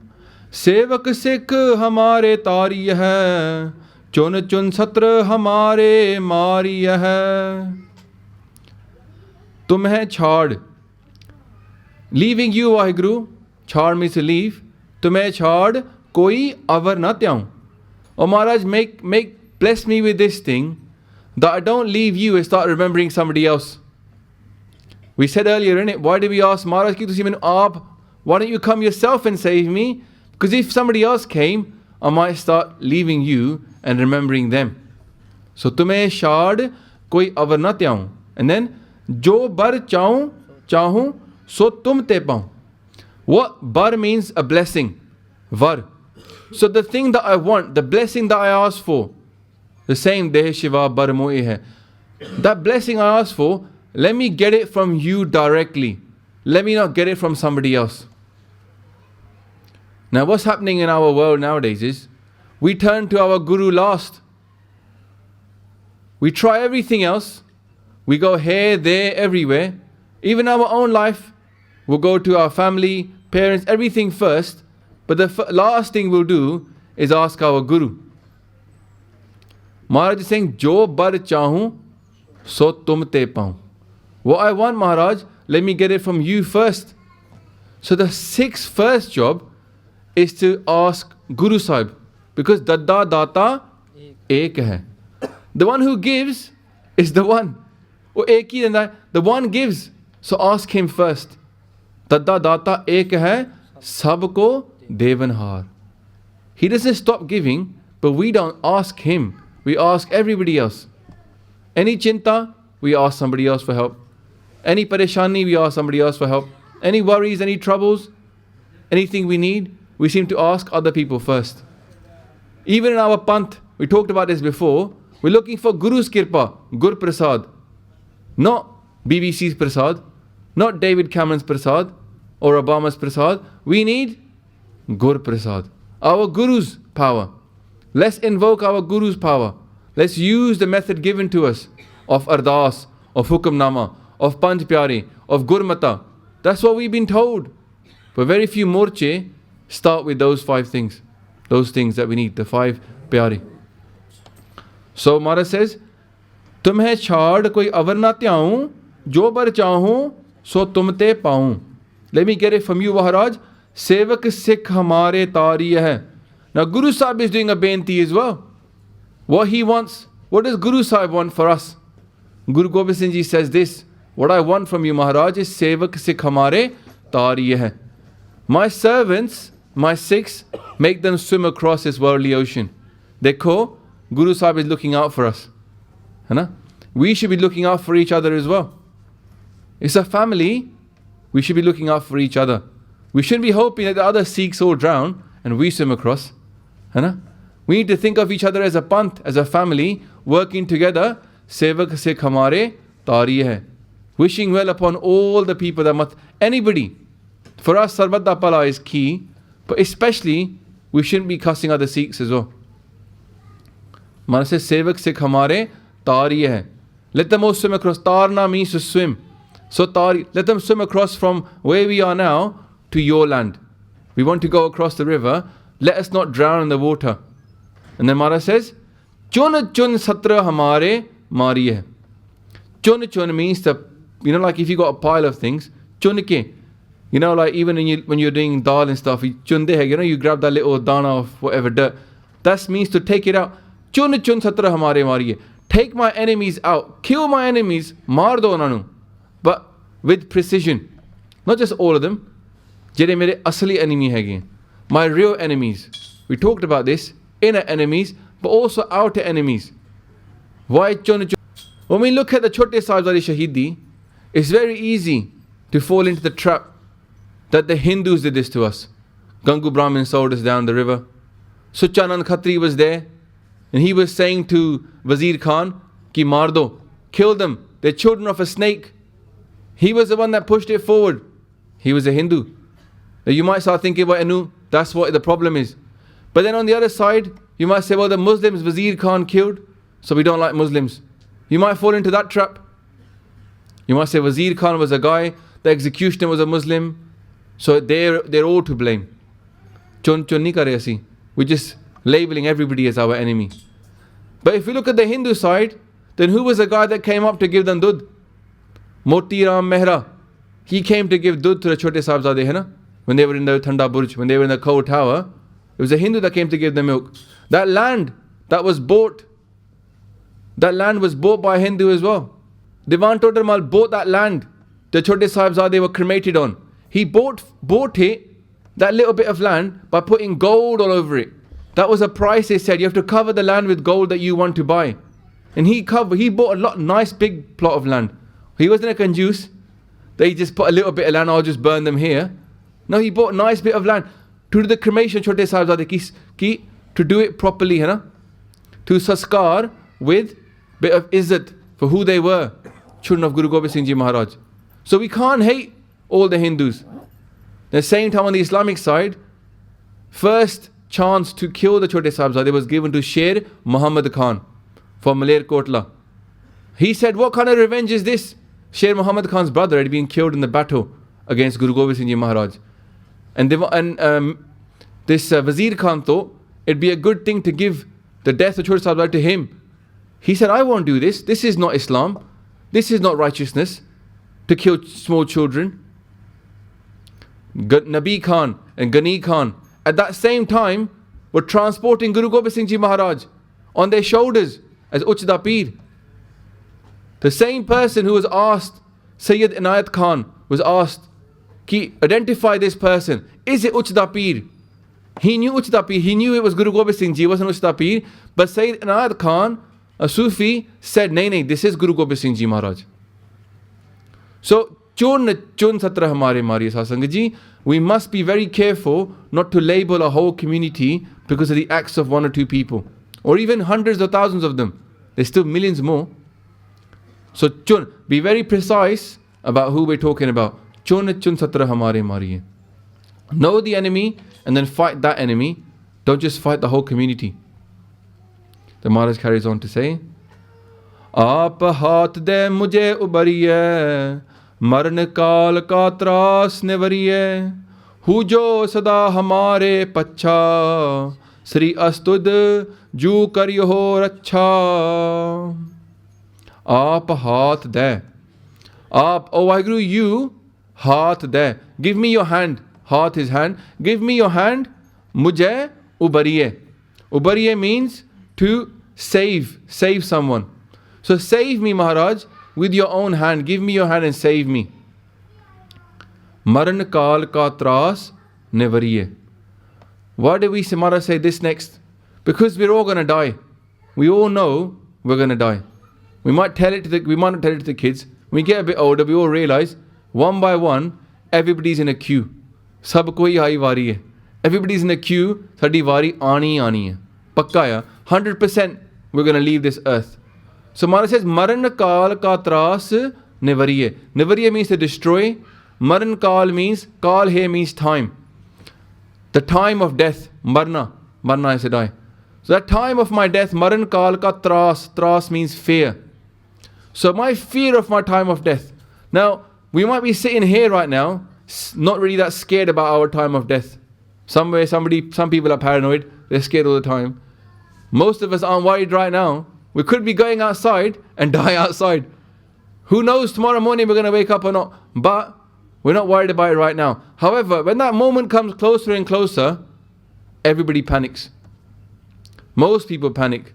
सेवक सिख हमारे तारी है, चुन चुन सत्र हमारे मारी है. तुम्हें छाड़, leaving you Waheguru, छाड़ means to leave. तुम्हें छाड़ कोई अवर न त्याऊं. Oh Maharaj, bless me with this thing, that I don't leave you and start remembering somebody else. We said earlier, innit? Why did we ask Maharaj ki tusi mainu aap? Why don't you come yourself and save me? Because if somebody else came, I might start leaving you and remembering them. So tumhe shad koi avar na tyaun. And then jo bar chahun so tum te paun. What bar means? A blessing. Var. So the thing that I want, the blessing that I ask for, the same Deh Shiva bar mo'i hai. That blessing I ask for, let me get it from you directly. Let me not get it from somebody else. Now what's happening in our world nowadays is, we turn to our Guru last. We try everything else. We go here, there, everywhere. Even our own life, we'll go to our family, parents, everything first. But the last thing we'll do is ask our Guru. Maharaj is saying, Jo bar chahun, so tum te paun. What I want, Maharaj, let me get it from you first. So the Sikh's first job is to ask Guru Sahib. Because Dadda Data Ek hai. The one who gives is the one. The one gives. So ask him first. Dadda Data Ek hai, sabko devanhar. He doesn't stop giving, but we don't ask him. We ask everybody else. Any chinta, we ask somebody else for help. Any pareshani, we ask somebody else for help. Any worries, any troubles, anything we need, we seem to ask other people first. Even in our Panth, we talked about this before, we're looking for Guru's Kirpa, Gur Prasad. Not BBC's Prasad, not David Cameron's Prasad, or Obama's Prasad. We need Gur Prasad, our Guru's power. Let's invoke our Guru's power. Let's use the method given to us of Ardas, of Hukamnama, of Panch Pyare, of Gurmata. That's what we've been told. But very few morche start with those 5 things. Those things that we need, the 5 Pyare. So Maharaj says, Tumhe chhad koi avar na tyaun, jo bar chahun, so tumte paun. Let me get it from you, Maharaj. Sevak Sikh hamare tari hai. Now Guru Sahib is doing a benti as well. What he wants, what does Guru Sahib want for us? Guru Gobind Singh Ji says this, what I want from you, Maharaj, is Sevak Sikh hamare tari hai. My servants, my Sikhs, make them swim across this worldly ocean. Dekho, Guru Sahib is looking out for us. Hai? We should be looking out for each other as well. It's a family, we should be looking out for each other. We shouldn't be hoping that the other Sikhs all drown and we swim across. Hai? We need to think of each other as a panth, as a family, working together. Sevak Sikh hamare tari hai. Wishing well upon all the people that anybody. For us, Sarvada Pala is key, but especially we shouldn't be cussing other Sikhs as well. Maharaj says, Sevak Sikh hamare tari hai. Let them all swim across. Tarna means to swim. So tari, let them swim across from where we are now to your land. We want to go across the river. Let us not drown in the water. And then Maharaj says, Chun chun satra hamare mari hai. Chun chun means to, like if you got a pile of things, chun ke. Like even when you're doing dal and stuff, chun de hai, you grab that little dana of whatever dirt. That means to take it out. Chun chun satra hamare mari hai. Take my enemies out. Kill my enemies. Mar do nanu. But with precision. Not just all of them. Jere mere asli enemy hai. My real enemies. We talked about this. Inner enemies, but also outer enemies. Why chun chun? When we look at the Chote Sahibzade Shahidi, it's very easy to fall into the trap that the Hindus did this to us. Gangu Brahmin sold us down the river. Suchanand Khatri was there, and he was saying to Wazir Khan, Ki mardo, kill them, they're children of a snake. He was the one that pushed it forward. He was a Hindu. Now you might start thinking, well, Anu, that's what the problem is. But then on the other side, you might say, well, the Muslims Wazir Khan killed, so we don't like Muslims. You might fall into that trap. You might say Wazir Khan was a guy, the executioner was a Muslim, so they're all to blame. Chun nahi kar rahe assi. We're just labeling everybody as our enemy. But if we look at the Hindu side, then who was the guy that came up to give them dudh? Moti Ram Mehra. He came to give dudh to the Chote Sahibzade, hai na? When they were in the Thanda Burj, when they were in the Kaur Tower, it was a Hindu that came to give them milk. That land that was bought by a Hindu as well. Diwan Todarmal bought that land the Chote Sahibzade were cremated on. He bought it, that little bit of land, by putting gold all over it. That was a price. They said you have to cover the land with gold that you want to buy. And he bought a nice big plot of land. He wasn't a conjuice. They just put a little bit of land, I'll just burn them here. No, he bought a nice bit of land to do the cremation Chote Sahibzade ki, to do it properly, hai na? To saskar with bit of izzat for who they were, children of Guru Gobind Singh Ji Maharaj. So we can't hate all the Hindus. At the same time, on the Islamic side, first chance to kill the Chote Sahibzade was given to Sher Muhammad Khan from Maler Kotla. He said, what kind of revenge is this? Sher Muhammad Khan's brother had been killed in the battle against Guru Gobind Singh Ji Maharaj. And this Wazir Khan thought it'd be a good thing to give the death of Chote Sahibzade to him. He said, I won't do this. This is not Islam. This is not righteousness, to kill small children. Nabi Khan and Ghani Khan at that same time were transporting Guru Gobind Singh Ji Maharaj on their shoulders as Uchda Peer. The same person who was asked, Sayyid Inayat Khan was asked, Ki, identify this person. Is it Uchda Peer? He knew Uchda Peer. He knew it was Guru Gobind Singh Ji, it wasn't Uchda Peer. But Sayyid Inayat Khan, a Sufi, said, Nahi, this is Guru Gobind Singh Ji Maharaj. So, chun satra hamare mari Satsang ji, we must be very careful not to label a whole community because of the acts of one or two people, or even hundreds or thousands of them. There's still millions more. So be very precise about who we're talking about. Chun satra hamare mari. Know the enemy and then fight that enemy. Don't just fight the whole community. The Maharaj carries on to say, Aap haath de mujhe ubariye, मरण काल का त्रास निवरिये, who जो सदा हमारे पच्छा, श्री अस्तुद जू करियो रच्छा. आप हाथ दे. Aap, oh Waheguru, you, haath de. Give me your hand. Haath is hand. Give me your hand. Mujhe ubariye. Ubariye means to save someone. So save me, Maharaj, with your own hand. Give me your hand and save me. Maran kal ka tras nevariye. Why do we Maharaj say this next? Because we're all going to die. We all know we're going to die. We might not tell it to the kids. When we get a bit older, we all realize, one by one, everybody's in a queue. Sab koi aayi wari hai. Everybody's in a queue. Sadi wari aani hai. Pakka ya. 100% we're going to leave this earth. So Maharaj says, Maran kal ka tras nevariye. Nevariye means to destroy. Maran kal means, kal here means time. The time of death, marna. Marna is to die. So that time of my death, maran kal ka tras. Tras means fear. So my fear of my time of death. Now, we might be sitting here right now, not really that scared about our time of death. Some people are paranoid. They're scared all the time. Most of us aren't worried right now. We could be going outside and die outside. Who knows tomorrow morning we're going to wake up or not. But we're not worried about it right now. However, when that moment comes closer and closer, everybody panics. Most people panic.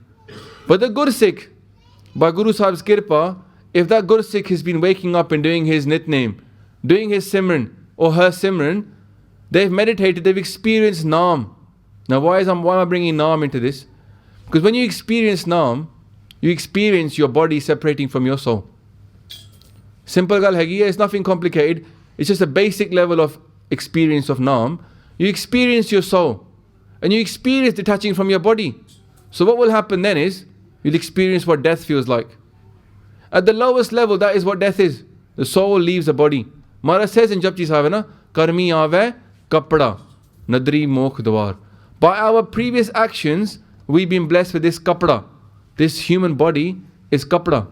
But the Gursikh, by Guru Sahib's Kirpa, if that Gursikh has been waking up and doing his nitname, doing his Simran or her Simran, they've meditated, they've experienced Naam. Now why am I bringing Naam into this? Because when you experience Naam, you experience your body separating from your soul. Simple gal hai, it's nothing complicated. It's just a basic level of experience of Naam. You experience your soul. and you experience detaching from your body. So what will happen then is, you'll experience what death feels like. At the lowest level, that is what death is. The soul leaves the body. Maharaj says in Japji Sahib, na, Karmi aave kapda, nadri mokh dwar. By our previous actions, we've been blessed with this kapda. This human body is kapda.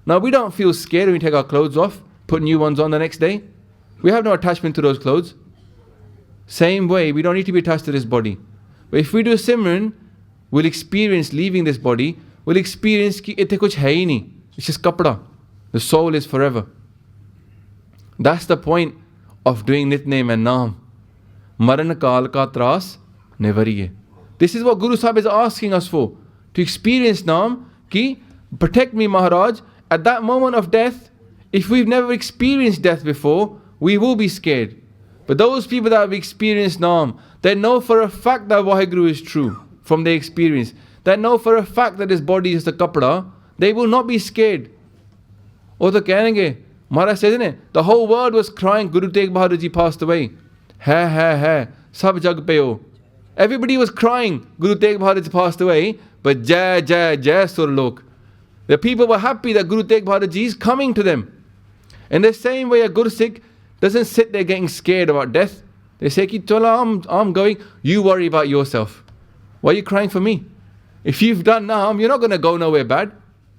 Now we don't feel scared when we take our clothes off, put new ones on the next day. We have no attachment to those clothes. Same way, we don't need to be attached to this body. But if we do Simran, we'll experience leaving this body, we'll experience ki itte kuch hai hi nahi. It's just kapda. The soul is forever. That's the point of doing Nitnem and Naam. Maran kaal ka tras nevariye. This is what Guru Sahib is asking us for. To experience Naam, ki protect me Maharaj. At that moment of death, if we've never experienced death before, we will be scared. But those people that have experienced Naam, they know for a fact that Waheguru is true from their experience. They know for a fact that this body is the kapda. They will not be scared. Or the kahange, Maharaj says, isn't it? The whole world was crying, Guru Tegh Bahadur Ji passed away. Hai, sab jag pe ho. Everybody was crying, Guru Tegh Bahadur Ji passed away, but Jai Surlok. The people were happy that Guru Tegh Bahadur Ji is coming to them. In the same way, a Gursikh doesn't sit there getting scared about death. They say, Ki chola, I'm going, you worry about yourself. Why are you crying for me? If you've done Naam, you're not going to go nowhere bad.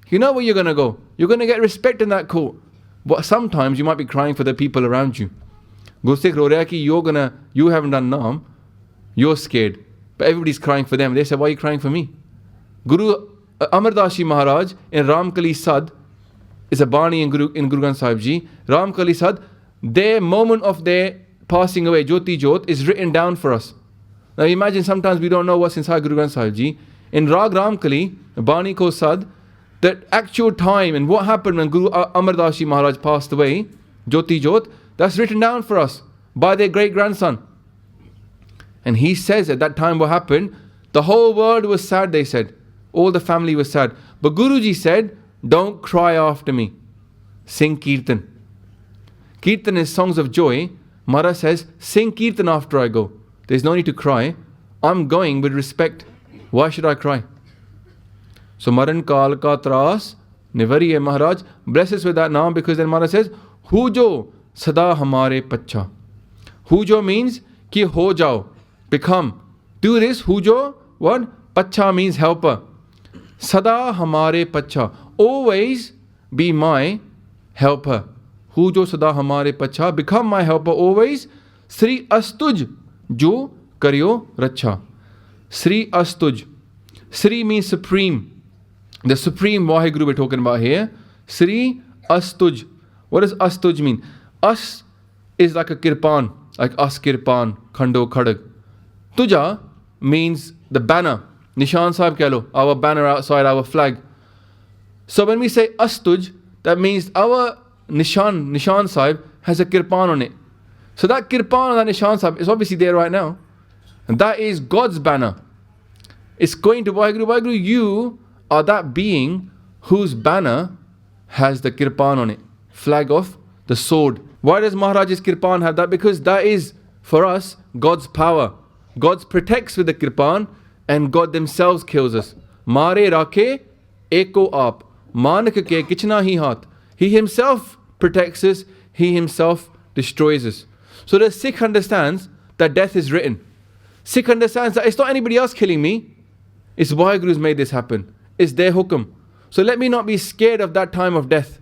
You know where you're going to go. You're going to get respect in that court. But sometimes you might be crying for the people around you. Gursikh ro raha ki you haven't done Naam, you're scared. But everybody's crying for them. They say, why are you crying for me? Guru Amar Das Ji Maharaj in Ramkali Sad is a Bani in Guru Granth Sahib Ji. Ramkali Sad, their moment of their passing away, Jyoti Jyot, is written down for us. Now imagine sometimes we don't know what's inside Guru Granth Sahib Ji. In Rag Ramkali, Bani Ko Sad, the actual time and what happened when Guru Amar Das Ji Maharaj passed away, Jyoti Jyot, that's written down for us by their great grandson. And he says at that time what happened, the whole world was sad, they said. All the family was sad. But Guruji said, don't cry after me. Sing Kirtan. Kirtan is songs of joy. Maharaj says, sing Kirtan after I go. There's no need to cry. I'm going with respect. Why should I cry? So Maran Kaal Ka Tras Nivariye Maharaj bless us with that Naam, because then Maharaj says, Hujo Sada Hamare Pacha. Hujo means ki ho jao, become. Do this, Hujo, what? Pacha means helper. Sada Hamare Pacha. Always be my helper. Hujo Sada Hamare Pacha. Become my helper always. Sri Astuj Jo Karyo Racha. Sri Astuj. Sri means supreme. The supreme Waheguru we're talking about here. Sri Astuj. What does Astuj mean? As is like a kirpan, like As Kirpan, Khando Khadag. Tuja means the banner. Nishan Sahib keh lo, our banner outside, our flag. So when we say Astuj, that means our Nishan Sahib has a kirpan on it. So that kirpan on that Nishan Sahib is obviously there right now. And that is God's banner. It's going to Waheguru. Waheguru, you are that being whose banner has the kirpan on it. Flag of the sword. Why does Maharaj's kirpan have that? Because that is, for us, God's power. God protects with the kirpan and God themselves kills us. Mare rakhe eko aap. Manak ke kichna hi haat. He himself protects us. He himself destroys us. So the Sikh understands that death is written. Sikh understands that it's not anybody else killing me. It's Waheguru who's made this happen. It's their hukum. So let me not be scared of that time of death.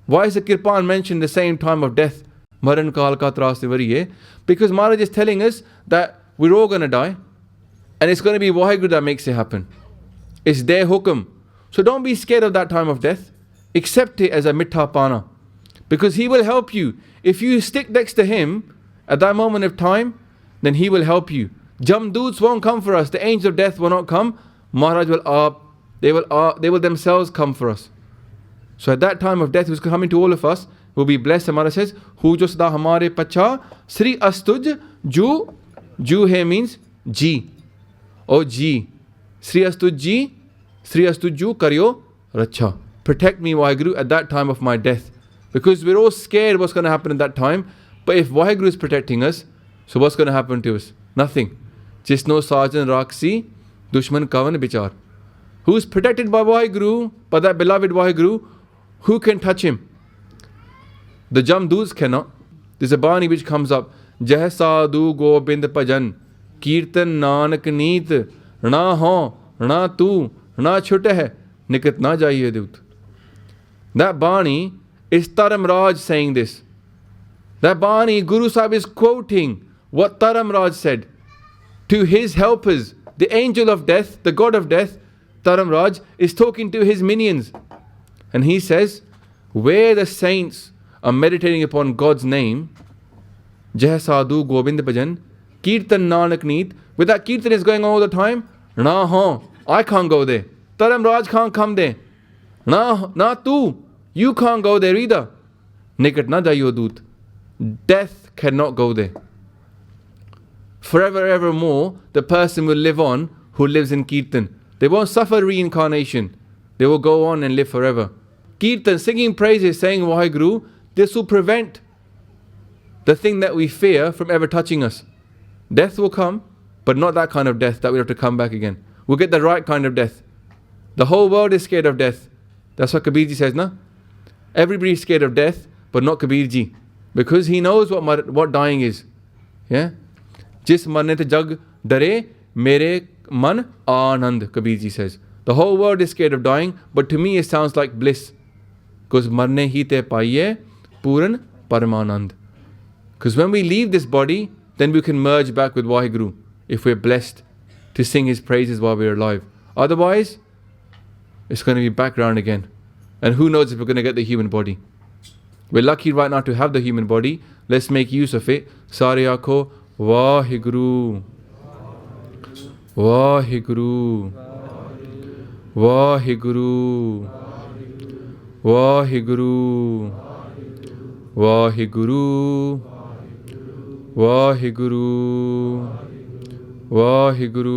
Why is the kirpan mentioned the same time of death? Maran Kaal Ka Tras Nivariye. Because Maharaj is telling us that we're all going to die. And it's going to be Waheguru that makes it happen. It's their hukum. So don't be scared of that time of death. Accept it as a mitha pana. Because he will help you. If you stick next to him at that moment of time, then he will help you. Jamdoots won't come for us. The angels of death will not come. Maharaj will they will themselves come for us. So at that time of death, who's coming to all of us, will be blessed. And Maharaj says, Hujo Sada Hamare Pacha Sri Astuj Ju. Ju here means Ji. Oh Ji. Sri Astuj Ji. Sri Astuj Ju Karyo Racha. Protect me, Waheguru, at that time of my death. Because we're all scared what's going to happen at that time. But if Waheguru is protecting us, so what's going to happen to us? Nothing. Jisno Sajan Raksi, Dushman Kavan Bichar. Who's protected by Waheguru, by that beloved Waheguru, who can touch him? The Jamdus cannot. There's a Bani which comes up. Jai Sadhu Gobind Bhajan, Kirtan Nanak Neet, Na ho, na tu, na chute hai, nikat na jaiye dut. That Bani is Taram Raj saying this. That Bani, Guru Sahib is quoting what Taram Raj said to his helpers. The angel of death, the god of death, Taram Raj, is talking to his minions. And he says, where the saints are meditating upon God's name, Jai Sadhu Gobind Bhajan, Kirtan Nanak Neet, with that Kirtan is going on all the time, na ho, I can't go there. Taram Raj can't come there. Na tu, you can't go there either. Nikat na jaiyo doot. Death cannot go there. Forever evermore, the person will live on who lives in Kirtan. They won't suffer reincarnation. They will go on and live forever. Kirtan, singing praises, saying Waheguru, this will prevent the thing that we fear from ever touching us. Death will come, but not that kind of death that we have to come back again. We'll get the right kind of death. The whole world is scared of death. That's what Kabirji says, na? Everybody's scared of death, but not Kabirji. Because he knows what dying is. Yeah? Jis marne te jag dare, mere man anand, Kabirji says. The whole world is scared of dying, but to me it sounds like bliss. Because marne hi te paiye puran paramanand. Because when we leave this body, then we can merge back with Waheguru, if we're blessed to sing his praises while we're alive. Otherwise, it's going to be background again. And who knows if we're going to get the human body. We're lucky right now to have the human body. Let's make use of it. Sare aakho, Waheguru, Waheguru, Waheguru, Waheguru, Waheguru, Waheguru, Waheguru,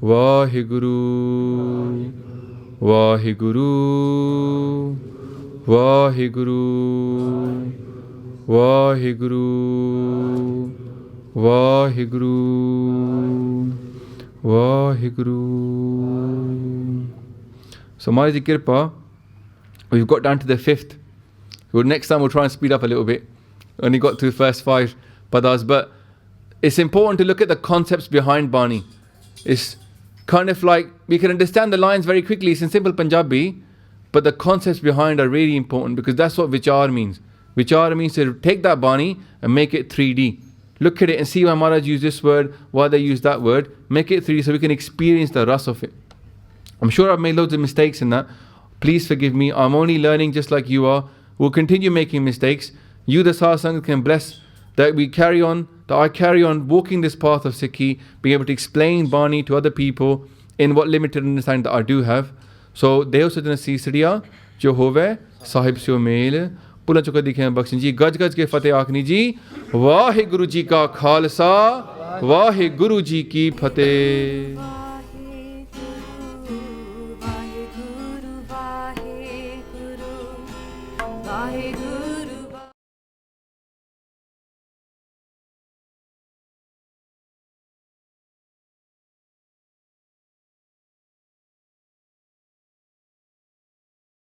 Waheguru, Waheguru, Waheguru, Waheguru, Waheguru, Waheguru. So Maharaji Kirpa, we've got down to the 5th. Well, next time we'll try and speed up a little bit. Only got to the first 5 padas, but it's important to look at the concepts behind Bani. It's kind of like, we can understand the lines very quickly, it's in simple Punjabi, but the concepts behind are really important because that's what Vichar means. Vichar means to take that Bani and make it 3D. Look at it and see why Maharaj used this word, why they use that word. Make it 3D so we can experience the ras of it. I'm sure I've made loads of mistakes in that. Please forgive me. I'm only learning just like you are. We'll continue making mistakes. You, the Satsang, can bless that we carry on, that I carry on walking this path of Sikhi, being able to explain Bani to other people in what limited understanding that I do have. So, Dev Sajana Sisriya, Jo Hove, Sahib Syo Mel, Pula Chukka Dikhayan Bakshin Ji, Gaj Gaj Ke Fateh Akhni Ji, Vaheguru Ji Ka Khalsa, Vaheguru Ji Ki Fateh.